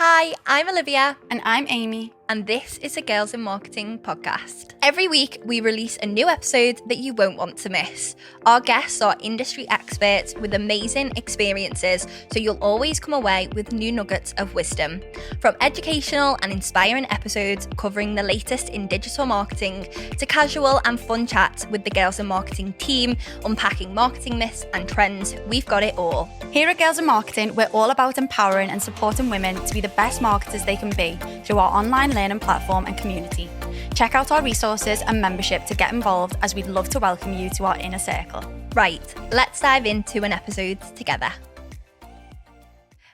Hi, I'm Olivia. And I'm Amy. And this is a Girls in Marketing podcast. Every week, we release a new episode that you won't want to miss. Our guests are industry experts with amazing experiences, so you'll always come away with new nuggets of wisdom. From educational and inspiring episodes covering the latest in digital marketing to casual and fun chats with the Girls in Marketing team, unpacking marketing myths and trends, we've got it all. Here at Girls in Marketing, we're all about empowering and supporting women to be the best marketers they can be through our online learning platform and community. Check out our resources and membership to get involved, as we'd love to welcome you to our inner circle. Right, let's dive into an episode together.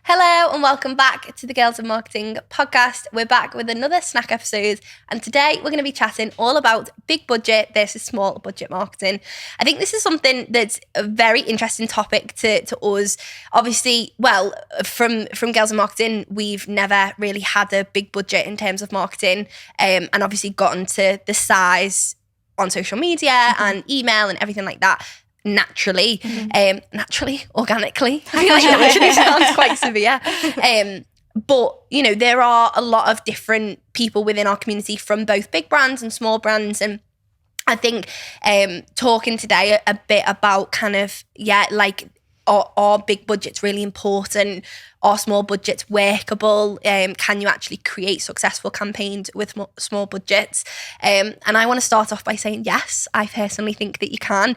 Hello and welcome back to the Girls in Marketing podcast. We're back with another snack episode, and today we're going to be chatting all about big budget versus small budget marketing. I think this is something that's a very interesting topic to us. Obviously, well, from Girls in Marketing, we've never really had a big budget in terms of marketing, and obviously gotten to the size on social media and email and everything like that. Naturally, organically. I feel like naturally sounds quite severe. But, you know, there are a lot of different people within our community from both big brands and small brands. And I think talking today a bit about kind of, are big budgets really important? Are small budgets workable? Can you actually create successful campaigns with small budgets? And I want to start off by saying, yes, I personally think that you can.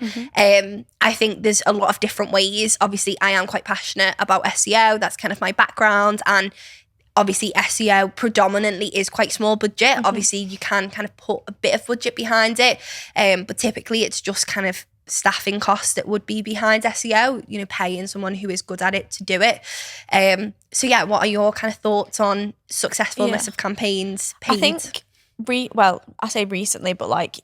I think there's a lot of different ways. Obviously, I am quite passionate about SEO. That's kind of my background. And obviously, SEO predominantly is quite small budget. Obviously, you can kind of put a bit of budget behind it. But typically, it's just kind of staffing costs that would be behind SEO, you know, paying someone who is good at it to do it. So yeah, what are your kind of thoughts on successfulness of campaigns paid? I think, I say recently, but like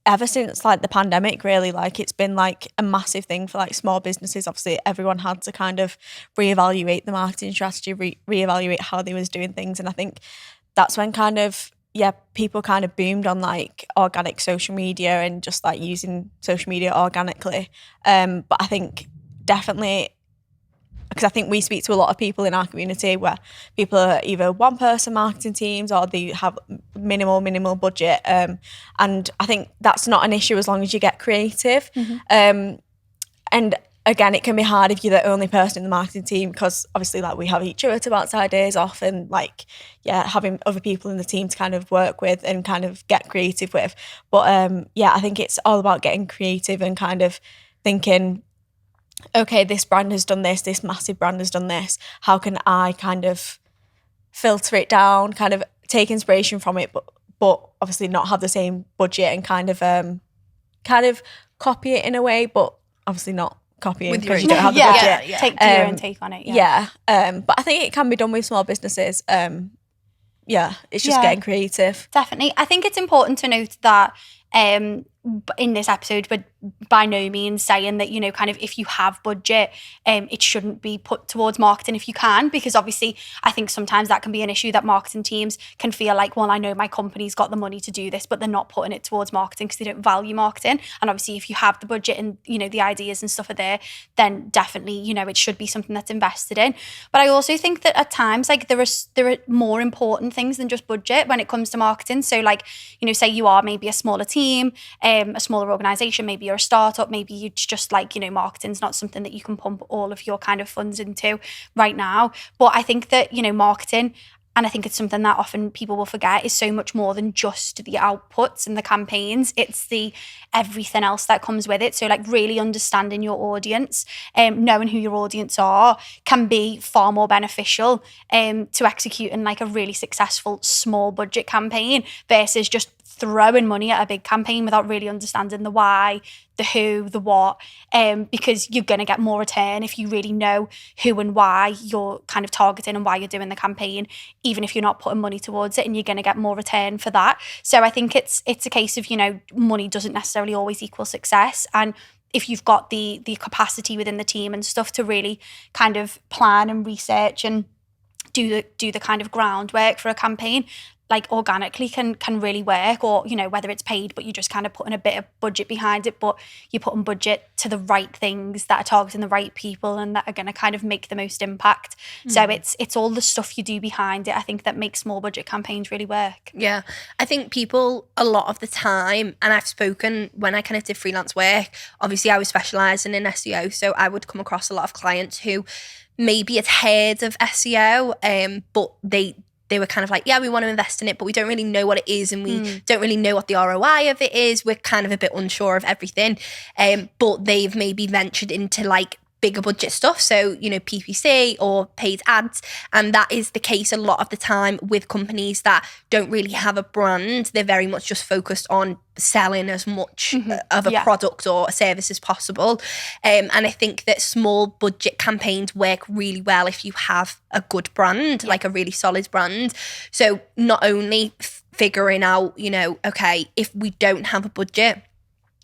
ever since like the pandemic, really, like it's been like a massive thing for like small businesses. Obviously, everyone had to kind of reevaluate the marketing strategy, reevaluate how they was doing things. And I think that's when kind of, people kind of boomed on like organic social media and just like using social media organically. But I think definitely, because I think we speak to a lot of people in our community where people are either one person marketing teams or they have minimal budget. And I think that's not an issue as long as you get creative. And again, it can be hard if you're the only person in the marketing team, because obviously like we have each other to bounce ideas off, and like, having other people in the team to kind of work with and kind of get creative with. But I think it's all about getting creative and kind of thinking, okay, this brand has done this massive brand has done this. How can I kind of filter it down, kind of take inspiration from it, but obviously not have the same budget and kind of copy it in a way, but obviously not copying because you don't have the budget. Take your own take on it. But I think it can be done with small businesses. It's just getting creative. Definitely. I think it's important to note that in this episode, but by no means saying that, you know, kind of if you have budget, it shouldn't be put towards marketing if you can, because obviously I think sometimes that can be an issue, that marketing teams can feel like, well, I know my company's got the money to do this, but they're not putting it towards marketing because they don't value marketing. And obviously if you have the budget and, you know, the ideas and stuff are there, then definitely, you know, it should be something that's invested in. But I also think that at times, like there are more important things than just budget when it comes to marketing. So like, you know, say you are maybe a smaller team, a smaller organization, maybe you're a startup, maybe you just like, you know, marketing's not something that you can pump all of your kind of funds into right now. But I think that, you know, marketing, and I think it's something that often people will forget, is so much more than just the outputs and the campaigns. It's the everything else that comes with it. So like really understanding your audience, knowing who your audience are, can be far more beneficial to executing like a really successful small budget campaign versus just throwing money at a big campaign without really understanding the why, the who, the what, because you're going to get more return if you really know who and why you're kind of targeting and why you're doing the campaign, even if you're not putting money towards it, and you're going to get more return for that. So I think it's a case of, you know, money doesn't necessarily always equal success. And if you've got the capacity within the team and stuff to really kind of plan and research and do the kind of groundwork for a campaign, like organically can really work, or, you know, whether it's paid, but you're just kind of putting a bit of budget behind it, but you're putting budget to the right things that are targeting the right people and that are going to kind of make the most impact. So it's all the stuff you do behind it, I think, that makes small budget campaigns really work. Yeah. I think people a lot of the time, and I've spoken when I kind of did freelance work, obviously I was specialising in SEO, so I would come across a lot of clients who maybe had heard of SEO, but they were kind of like, yeah, we want to invest in it, but we don't really know what it is, and we don't really know what the ROI of it is. We're kind of a bit unsure of everything. But they've maybe ventured into like bigger budget stuff. So, you know, PPC or paid ads. And that is the case a lot of the time with companies that don't really have a brand. They're very much just focused on selling as much of a product or a service as possible. And I think that small budget campaigns work really well if you have a good brand, like a really solid brand. So not only figuring out, you know, okay, if we don't have a budget,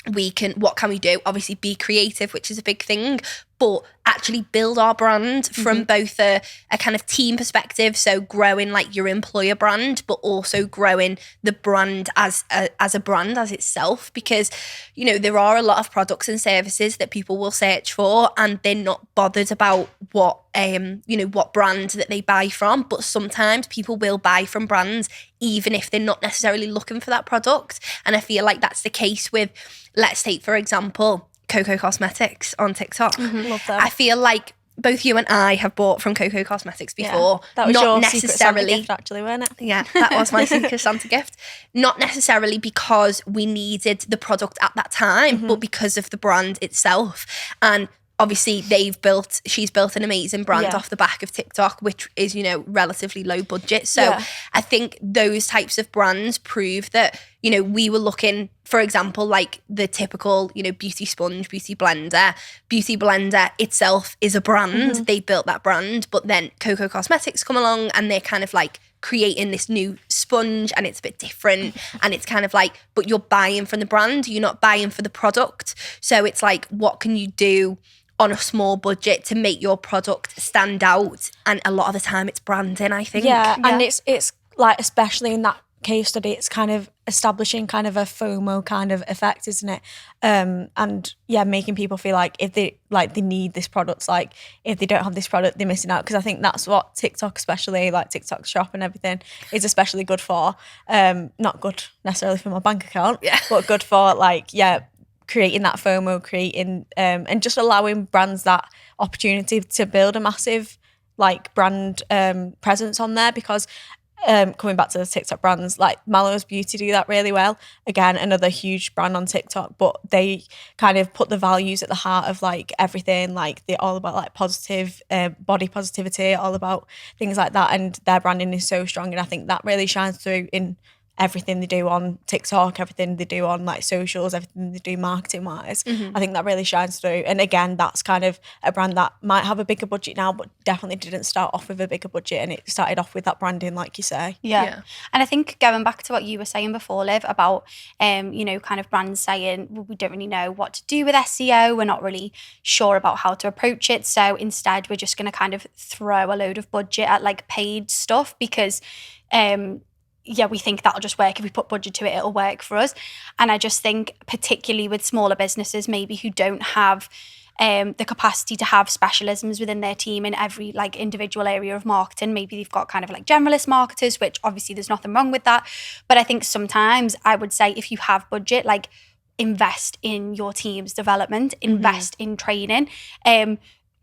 what can we do? Obviously be creative, which is a big thing, but actually build our brand from both a kind of team perspective. So growing like your employer brand, but also growing the brand as a brand as itself, because, you know, there are a lot of products and services that people will search for and they're not bothered about what brand that they buy from. But sometimes people will buy from brands even if they're not necessarily looking for that product. And I feel like that's the case with, let's take for example, Coco Cosmetics on TikTok. Love them. I feel like both you and I have bought from Coco Cosmetics before. Yeah, that was not your necessarily secret Santa gift, actually, wasn't it? Yeah, that was my secret Santa gift. Not necessarily because we needed the product at that time, but because of the brand itself. And obviously she's built an amazing brand off the back of TikTok, which is, you know, relatively low budget. So I think those types of brands prove that, you know, we were looking, for example, like the typical, you know, beauty sponge, beauty blender. Beauty blender itself is a brand. They built that brand, but then Coco Cosmetics come along and they're kind of like creating this new sponge and it's a bit different. And it's kind of like, but you're buying from the brand, you're not buying for the product. So it's like, what can you do on a small budget to make your product stand out? And a lot of the time it's branding, I think. Yeah, and it's like, especially in that case study, it's kind of establishing kind of a FOMO kind of effect, isn't it? And yeah, making people feel like if they need this product, like if they don't have this product, they're missing out. Because I think that's what TikTok, especially like TikTok Shop and everything, is especially good for. Not good necessarily for my bank account, but good for creating that FOMO, and just allowing brands that opportunity to build a massive like brand presence on there. Because coming back to the TikTok brands, like Mallow's Beauty do that really well. Again, another huge brand on TikTok, but they kind of put the values at the heart of like everything. Like they're all about like positive body positivity, all about things like that. And their branding is so strong. And I think that really shines through in everything they do on TikTok, everything they do on like socials, everything they do marketing wise. I think that really shines through. And again, that's kind of a brand that might have a bigger budget now, but definitely didn't start off with a bigger budget, and it started off with that branding, like you say. Yeah. And I think going back to what you were saying before, Liv, about you know, kind of brands saying, well, we don't really know what to do with SEO, we're not really sure about how to approach it, so instead we're just going to kind of throw a load of budget at like paid stuff because we think that'll just work. If we put budget to it, it'll work for us. And I just think particularly with smaller businesses maybe who don't have the capacity to have specialisms within their team in every like individual area of marketing, maybe they've got kind of like generalist marketers, which obviously there's nothing wrong with that. But I think sometimes I would say if you have budget, like invest in your team's development, invest in training.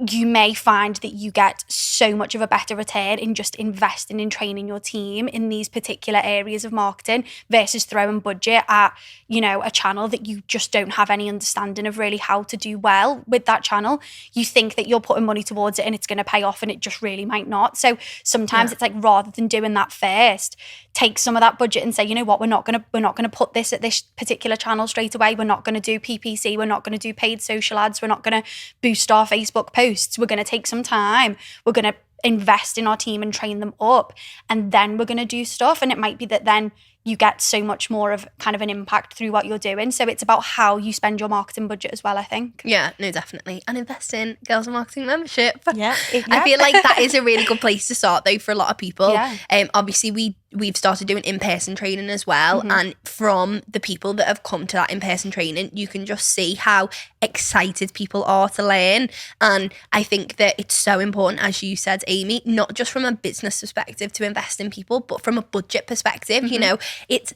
You may find that you get so much of a better return in just investing in training your team in these particular areas of marketing versus throwing budget at, you know, a channel that you just don't have any understanding of really how to do well with that channel. You think that you're putting money towards it and it's going to pay off, and it just really might not. So sometimes it's like, rather than doing that first, take some of that budget and say, you know what, we're not going to put this at this particular channel straight away. We're not going to do PPC. We're not going to do paid social ads. We're not going to boost our Facebook posts. We're going to take some time. We're going to invest in our team and train them up, and then we're going to do stuff. And it might be that then you get so much more of kind of an impact through what you're doing. So it's about how you spend your marketing budget as well, I think. Yeah, no, definitely. And invest in Girls in Marketing membership. Yeah. I feel like that is a really good place to start though for a lot of people. Yeah. Obviously we've started doing in-person training as well, and from the people that have come to that in-person training, you can just see how excited people are to learn. And I think that it's so important, as you said, Amy, not just from a business perspective to invest in people, but from a budget perspective. You know, it's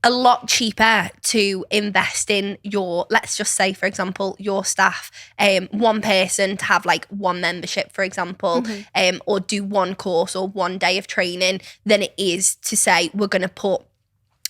a lot cheaper to invest in your, let's just say, for example, your staff, one person to have like one membership, for example, or do one course or one day of training, than it is to say we're going to put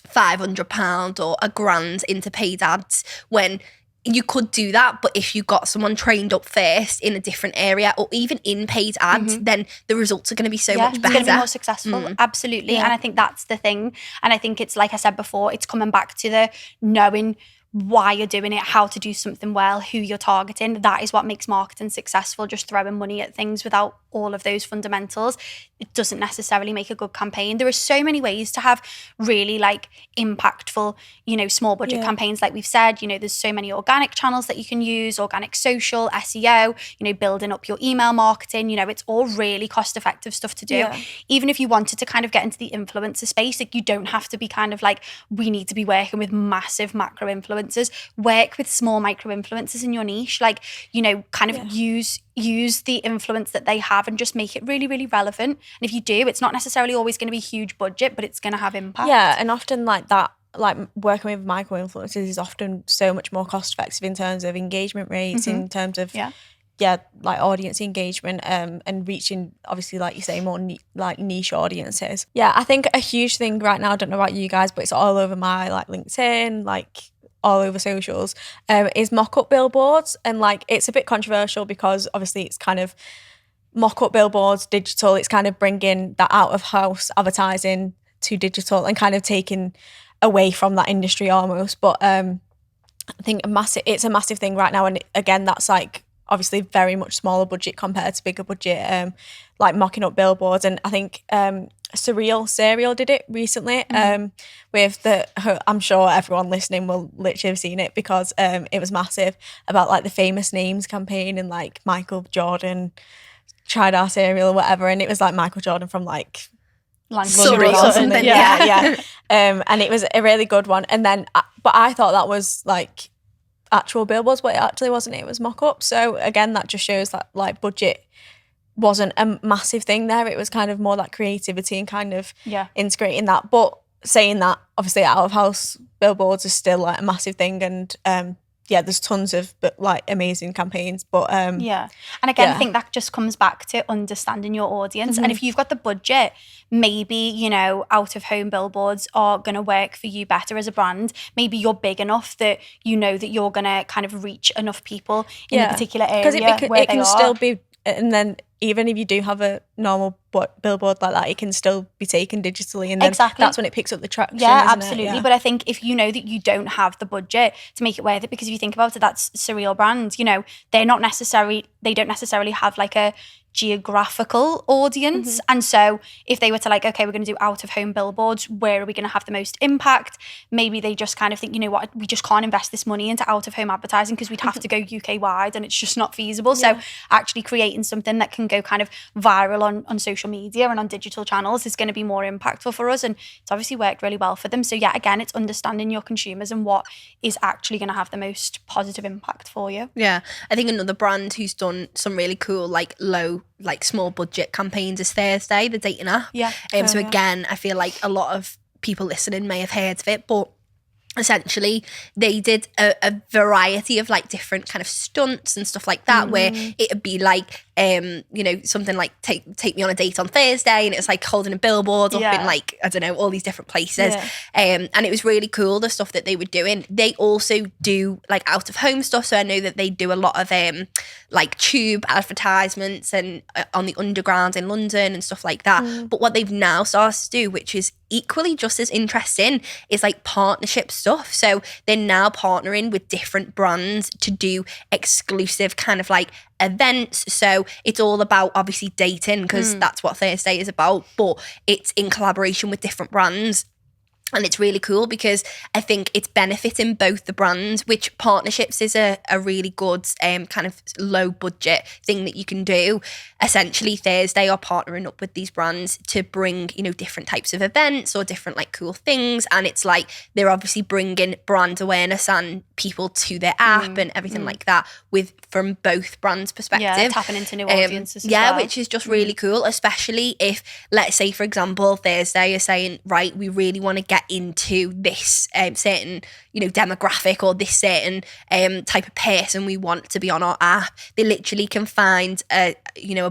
£500 or £1,000 into paid ads, when you could do that, but if you got someone trained up first in a different area or even in paid ads, then the results are going to be so much better. It's going to be more successful. Absolutely. And I think that's the thing. And I think it's, like I said before, it's coming back to the knowing why you're doing it, how to do something well, who you're targeting. That is what makes marketing successful. Just throwing money at things without all of those fundamentals, it doesn't necessarily make a good campaign. There are so many ways to have really like impactful, you know, small budget campaigns. Like we've said, you know, there's so many organic channels that you can use, organic social, SEO, you know, building up your email marketing, you know, it's all really cost effective stuff to do. Yeah. Even if you wanted to kind of get into the influencer space, like you don't have to be kind of like, we need to be working with massive macro influencers. Work with small micro influencers in your niche, like, you know, kind of use the influence that they have and just make it really, really relevant. And if you do, it's not necessarily always going to be huge budget, but it's going to have impact. Yeah, and often like that, like working with micro influencers is often so much more cost effective in terms of engagement rates, in terms of like audience engagement, and reaching, obviously, like you say, more like niche audiences. Yeah, I think a huge thing right now, I don't know about you guys, but it's all over my like LinkedIn, like all over socials, is mock-up billboards. And like it's a bit controversial because obviously it's kind of mock-up billboards, digital, it's kind of bringing that out of house advertising to digital and kind of taking away from that industry almost. But I think it's a massive thing right now. And again, that's like obviously very much smaller budget compared to bigger budget, like mocking up billboards. And I think Serial did it recently, with I'm sure everyone listening will literally have seen it because it was massive, about like the famous names campaign, and like Michael Jordan tried our cereal or whatever, and it was like Michael Jordan from like Surrey or something. And it was a really good one. And then but I thought that was like actual billboards, but it actually wasn't. It was mock-up. So again, that just shows that like budget wasn't a massive thing there. It was kind of more that creativity and kind of integrating that. But saying that, obviously out of house billboards is still like a massive thing, and there's tons of like amazing campaigns. But and again, I think that just comes back to understanding your audience. And if you've got the budget, maybe, you know, out of home billboards are going to work for you better as a brand. Maybe you're big enough that you know that you're going to kind of reach enough people in a particular area, because it can still be. And then even if you do have a normal billboard like that, it can still be taken digitally, and then that's when it picks up the traction. Yeah, absolutely. But I think if you know that you don't have the budget to make it worth it, because if you think about it, that's Surreal brand, you know, they don't necessarily have like a geographical audience. And so if they were to like, okay, we're going to do out of home billboards, where are we going to have the most impact? Maybe they just kind of think, you know what, we just can't invest this money into out of home advertising because we'd have to go UK wide and it's just not feasible. So actually creating something that can go kind of viral on social media and on digital channels is going to be more impactful for us, and it's obviously worked really well for them. So yeah, again, it's understanding your consumers and what is actually going to have the most positive impact for you. Yeah, I think another brand who's done some really cool like small budget campaigns is Thursday, the dating app. Again, I feel like a lot of people listening may have heard of it, but essentially they did a variety of like different kind of stunts and stuff like that, where it'd be like you know, something like take me on a date on Thursday, and it's like holding a billboard up in like, I don't know, all these different places, and it was really cool, the stuff that they were doing. They also do like out of home stuff, so I know that they do a lot of like tube advertisements and on the underground in London and stuff like that. But what they've now started to do, which is equally just as interesting, is like partnership stuff. So they're now partnering with different brands to do exclusive kind of like events. So it's all about obviously dating, because that's what Thursday is about, but it's in collaboration with different brands. And it's really cool because I think it's benefiting both the brands, which partnerships is a really good kind of low budget thing that you can do. Essentially, Thursday are partnering up with these brands to bring, different types of events or different like cool things. And it's like they're obviously bringing brand awareness and people to their app and everything like that from both brands' perspective. Yeah, tapping into new audiences as well. Which is just really cool, especially if, let's say, for example, Thursday is saying, right, we really want to get into this certain demographic or this certain type of person we want to be on our app. They literally can find a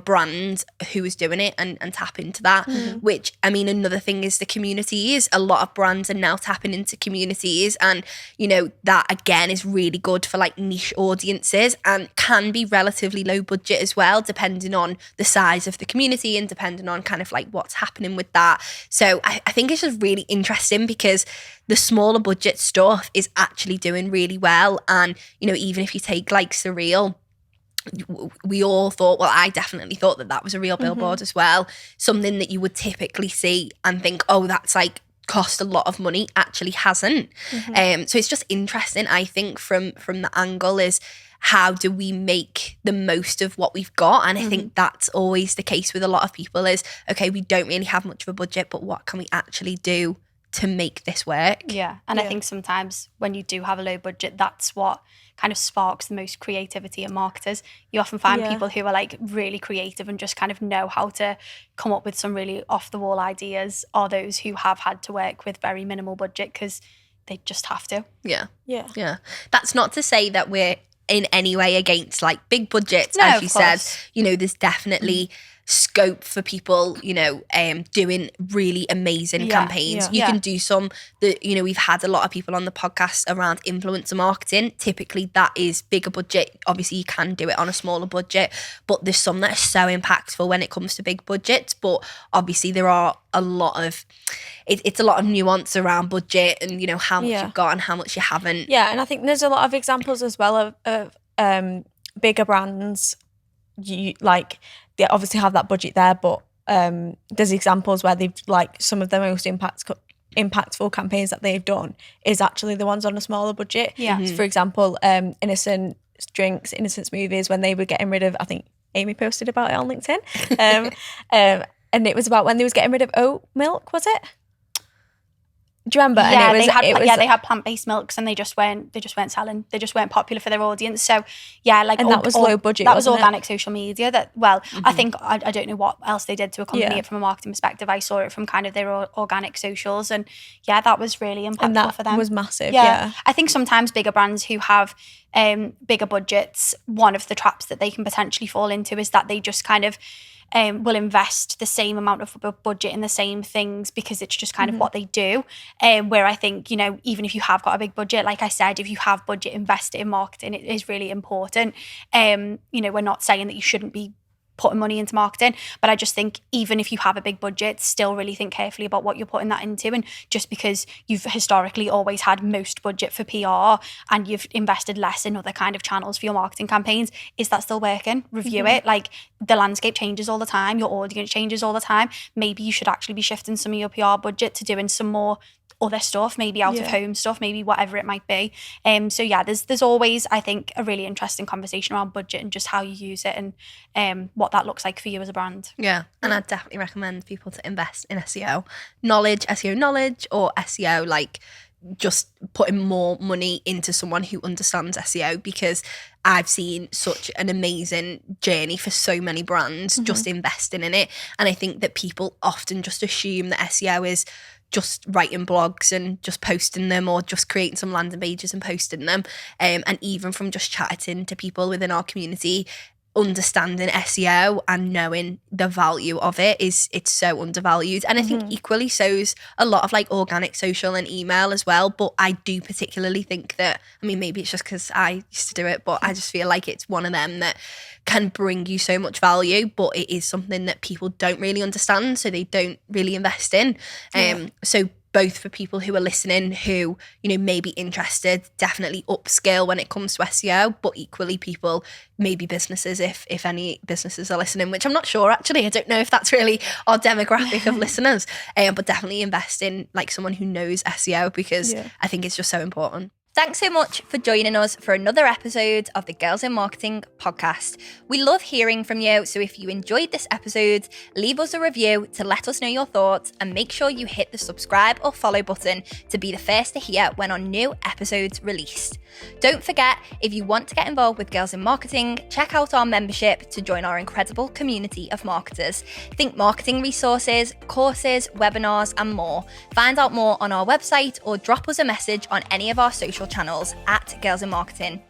brand who is doing it and tap into that. Which, I mean, another thing is the communities. A lot of brands are now tapping into communities, and that again is really good for like niche audiences and can be relatively low budget as well, depending on the size of the community and depending on kind of like what's happening with that. So I think it's just really interesting because the smaller budget stuff is actually doing really well. And, even if you take like Surreal, we all thought, well, I definitely thought that was a real billboard as well. Something that you would typically see and think, oh, that's like cost a lot of money, actually hasn't. So it's just interesting, I think, from the angle is how do we make the most of what we've got? And I think that's always the case with a lot of people is, okay, we don't really have much of a budget, but what can we actually do to make this work? Yeah. And I think sometimes when you do have a low budget, that's what kind of sparks the most creativity in marketers. You often find people who are like really creative and just kind of know how to come up with some really off the wall ideas, are those who have had to work with very minimal budget because they just have to. Yeah. That's not to say that we're in any way against like big budgets. No, as you of course. said, there's definitely scope for people, doing really amazing campaigns. You can do some that, we've had a lot of people on the podcast around influencer marketing. Typically that is bigger budget. Obviously you can do it on a smaller budget, but there's some that are so impactful when it comes to big budgets. But obviously there are a lot of, it's a lot of nuance around budget and, how much you've got and how much you haven't. Yeah, and I think there's a lot of examples as well of bigger brands, they obviously have that budget there, but there's examples where they've like some of the most impactful campaigns that they've done is actually the ones on a smaller budget. Yeah. So for example, Innocent Drinks, Innocent Smoothies, when they were getting rid of, I think Amy posted about it on LinkedIn, and it was about when they was getting rid of oat milk, was it? Do you remember? Yeah, and they had plant-based milks and they just weren't selling. They just weren't popular for their audience. So yeah, like, and that was low budget. That was wasn't organic social media. I think I don't know what else they did to accompany it from a marketing perspective. I saw it from kind of their organic socials, and yeah, that was really impactful and that for them. Was massive. Yeah, I think sometimes bigger brands who have bigger budgets, one of the traps that they can potentially fall into is that they just kind of will invest the same amount of budget in the same things because it's just kind of what they do. Where I think, even if you have got a big budget, like I said, if you have budget, invest it in marketing. It is really important. We're not saying that you shouldn't be putting money into marketing, but I just think even if you have a big budget, still really think carefully about what you're putting that into. And just because you've historically always had most budget for PR and you've invested less in other kind of channels for your marketing campaigns, is that still working? Review it. Like, the landscape changes all the time, your audience changes all the time. Maybe you should actually be shifting some of your PR budget to doing some more other stuff, maybe out of home stuff, maybe whatever it might be. So yeah, there's always, I think, a really interesting conversation around budget and just how you use it and what that looks like for you as a brand. Yeah, and I'd definitely recommend people to invest in SEO knowledge, or SEO, like just putting more money into someone who understands SEO, because I've seen such an amazing journey for so many brands just investing in it. And I think that people often just assume that SEO is just writing blogs and just posting them, or just creating some landing pages and posting them. And even from just chatting to people within our community, understanding SEO and knowing the value of it's so undervalued. And I think equally so is a lot of like organic social and email as well. But I do particularly think that, I mean, maybe it's just because I used to do it, but I just feel like it's one of them that can bring you so much value, but it is something that people don't really understand, so they don't really invest in. So both for people who are listening who, may be interested, definitely upskill when it comes to SEO, but equally people, maybe businesses, if any businesses are listening, which I'm not sure actually. I don't know if that's really our demographic of listeners, but definitely invest in like someone who knows SEO, because I think it's just so important. Thanks so much for joining us for another episode of the Girls in Marketing podcast. We love hearing from you, so if you enjoyed this episode, leave us a review to let us know your thoughts, and make sure you hit the subscribe or follow button to be the first to hear when our new episodes released. Don't forget, if you want to get involved with Girls in Marketing, check out our membership to join our incredible community of marketers. Think marketing resources, courses, webinars, and more. Find out more on our website or drop us a message on any of our social channels @Girls in Marketing.